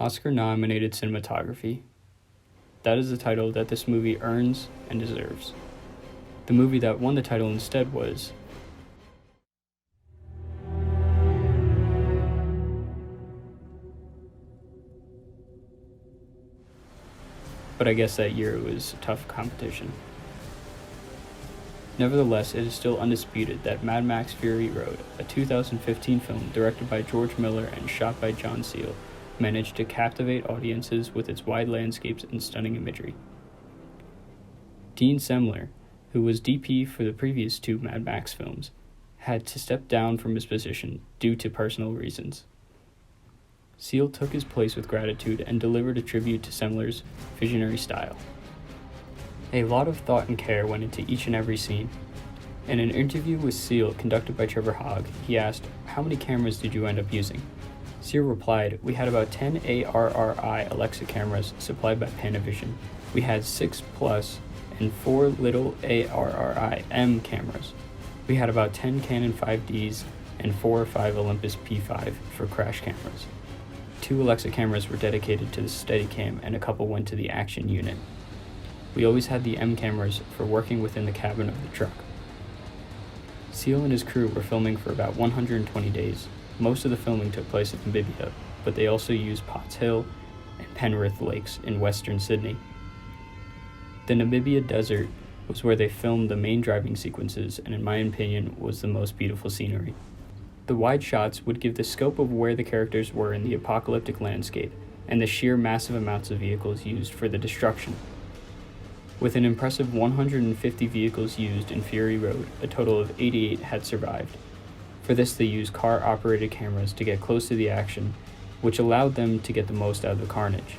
Oscar-nominated cinematography. That is the title that this movie earns and deserves. The movie that won the title instead was but I guess that year it was tough competition. Nevertheless, it is still undisputed that Mad Max Fury Road, a 2015 film directed by George Miller and shot by John Seale, managed to captivate audiences with its wide landscapes and stunning imagery. Dean Semler, who was DP for the previous two Mad Max films, had to step down from his position due to personal reasons. Seale took his place with gratitude and delivered a tribute to Semler's visionary style. A lot of thought and care went into each and every scene. In an interview with Seale conducted by Trevor Hogg, he asked, "How many cameras did you end up using?" Seale replied, "We had about 10 ARRI Alexa cameras supplied by Panavision. We had 6 Plus and 4 little ARRI M cameras. We had about 10 Canon 5Ds and 4 or 5 Olympus P5 for crash cameras. 2 Alexa cameras were dedicated to the Steadicam and a couple went to the action unit. We always had the M cameras for working within the cabin of the truck." Seale and his crew were filming for about 120 days. Most of the filming took place in Namibia, but they also used Potts Hill and Penrith Lakes in western Sydney. The Namibia desert was where they filmed the main driving sequences and in my opinion was the most beautiful scenery. The wide shots would give the scope of where the characters were in the apocalyptic landscape and the sheer massive amounts of vehicles used for the destruction. With an impressive 150 vehicles used in Fury Road, a total of 88 had survived. For this they used car-operated cameras to get close to the action, which allowed them to get the most out of the carnage.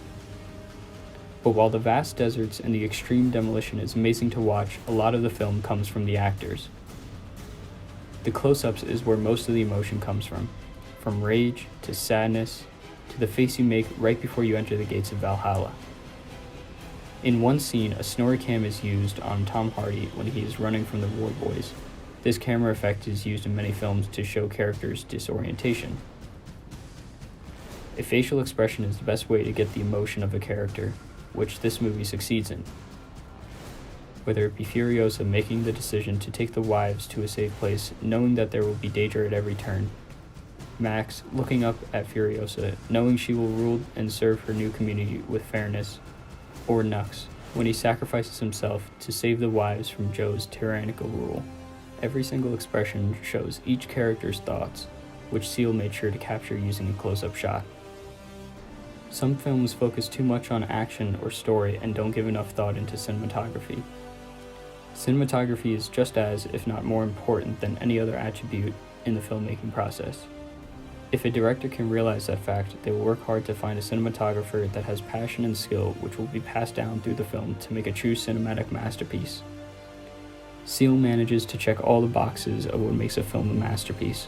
But while the vast deserts and the extreme demolition is amazing to watch, a lot of the film comes from the actors. The close-ups is where most of the emotion comes from rage to sadness to the face you make right before you enter the gates of Valhalla. In one scene, a snorri cam is used on Tom Hardy when he is running from the War Boys. This camera effect is used in many films to show characters' disorientation. A facial expression is the best way to get the emotion of a character, which this movie succeeds in. Whether it be Furiosa making the decision to take the wives to a safe place, knowing that there will be danger at every turn, Max looking up at Furiosa, knowing she will rule and serve her new community with fairness, or Nux, when he sacrifices himself to save the wives from Joe's tyrannical rule. Every single expression shows each character's thoughts, which Seale made sure to capture using a close-up shot. Some films focus too much on action or story and don't give enough thought into cinematography. Cinematography is just as, if not more important than any other attribute in the filmmaking process. If a director can realize that fact, they will work hard to find a cinematographer that has passion and skill which will be passed down through the film to make a true cinematic masterpiece. Seale manages to check all the boxes of what makes a film a masterpiece.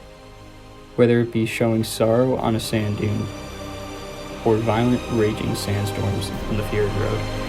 Whether it be showing sorrow on a sand dune, or violent raging sandstorms on the Fury Road.